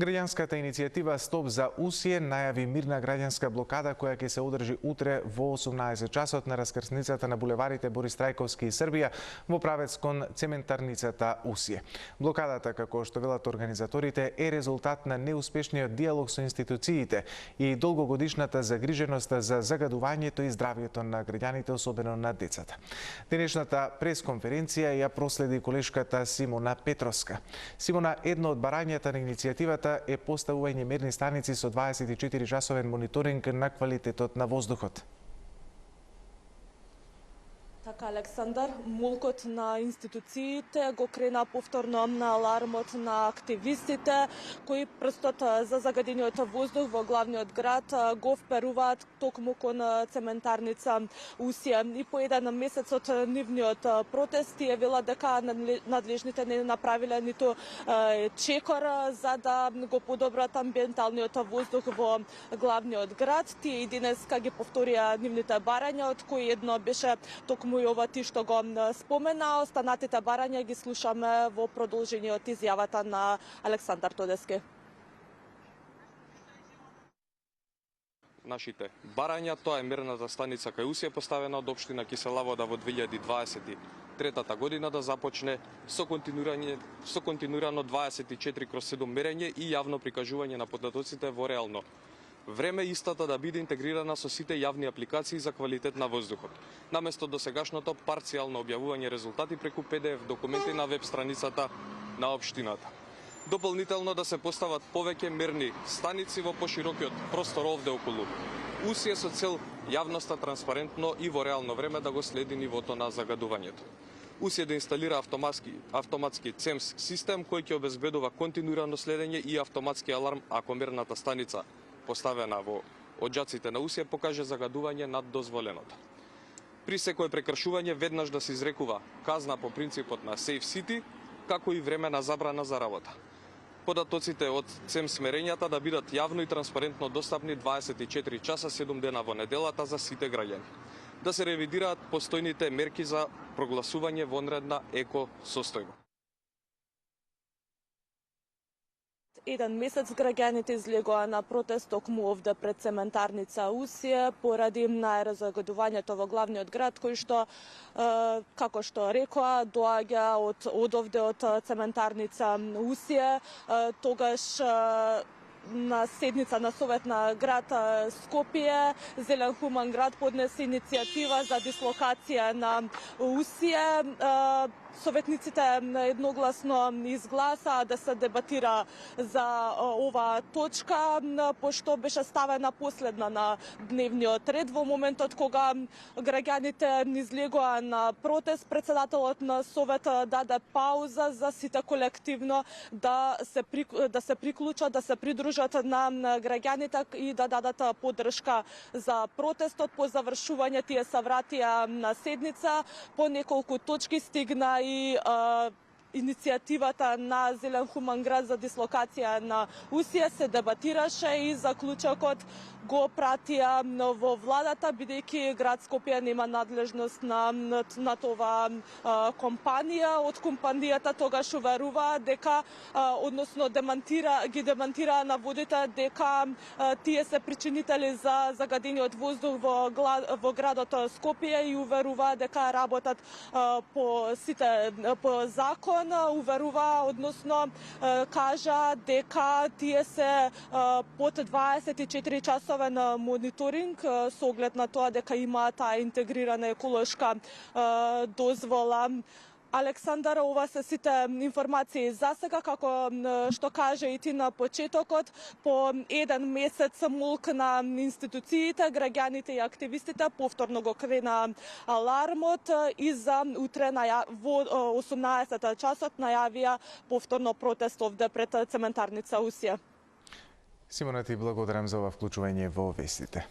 Граѓанската иницијатива Стоп за Усие најави мирна граѓанска блокада која ќе се одржи утре во 18 часот на раскрсницата на булеварите Борис Трајковски и Србија во правец кон цементарницата Усие. Блокадата, како што велат организаторите, е резултат на неуспешниот диалог со институциите и долгогодишната загриженост за загадувањето и здравјето на граѓаните, особено на децата. Денешната пресконференција ја проследи колешката Симона Петровска. Симона, едно од барањата на иницијативата е поставување мерни станици со 24-часовен мониторинг на квалитетот на воздухот. Така, Александар, мулкот на институциите го крена повторно на алармот на активистите кои прстот за загадениот воздух во главниот град го вперуваат токму кон цементарница Усие. И по еден месец од нивниот протест тие велат дека надлежните не направиле ниту чекор за да го подобрат амбиенталниот воздух во главниот град. Тие и денеска ги повторија нивните барања, од кои едно беше токму и ова ти што го спомена. Останатите барања ги слушаме во продолжение од изјавата на Александар Тодески. Нашите барања, тоа е мерната станица кај Усие поставена од општина Киселавода во 2023 година да започне со континуирано 24/7 мерење и јавно прикажување на податоците во реално време, истата да биде интегрирана со сите јавни апликации за квалитет на воздухот, наместо досегашното парцијално објавување резултати преку PDF документи на веб страницата на општината. Дополнително да се постават повеќе мерни станици во поширокиот простор овде околу Усие со цел јавноста транспарентно и во реално време да го следи нивото на загадувањето. Усие да инсталира автоматски ЦЕМС систем кој ќе обезбедува континуирано следење и автоматски аларм ако мерната станица поставена во оџаците на Усие покаже загадување над дозволеното. При секое прекршување веднаш да се изрекува казна по принципот на Safe City, како и времена забрана за работа. Податоците од ЦЕМС мерењата да бидат јавно и транспарентно достапни 24 часа 7 дена во неделата за сите граѓани. Да се ревидираат постојните мерки за прогласување вонредна еко состојба. Еден месец граѓаните излегоа на протест токму овде пред цементарница Усие поради најразагадувањето во главниот град, кој што, како што рекоа, доаѓа од овде од цементарница Усие. Тогаш на седница на Совет на град Скопје, Зелен хуман град поднесе иницијатива за дислокација на Усие. Советниците едногласно изгласаа да се дебатира за ова точка, пошто беше ставена последна на дневниот ред. Во моментот кога граѓаните излегоа на протест, председателот на Совет даде пауза за сите колективно да се приклучат, да се придружат на граѓаните и да дадат поддршка за протестот. По завршување тие се вратија на седница, по неколку точки стигна и иницијативата на Зелен хуман град за дислокација на Усие, се дебатираше и заклучокот го пратија во владата, бидејќи град Скопје нема надлежност на това компанија. Од компанијата тогаш уверува дека, односно ги демантира наводите дека тие се причинители за загадениот воздух во градот Скопје и уверува дека работат по закон. Уверува, односно кажа дека тие се под 24 часовен мониторинг со оглед на тоа дека имаат таа интегрирана еколошка дозвола. Александар, ова се сите информации за сега, како што кажа и ти на почетокот. По еден месец мулк на институциите, граѓаните и активистите повторно го крена алармот и за утре во 18 часот најавија повторно протест овде пред цементарница Усие. Симона, ти благодарам за ова вклучување во вестите.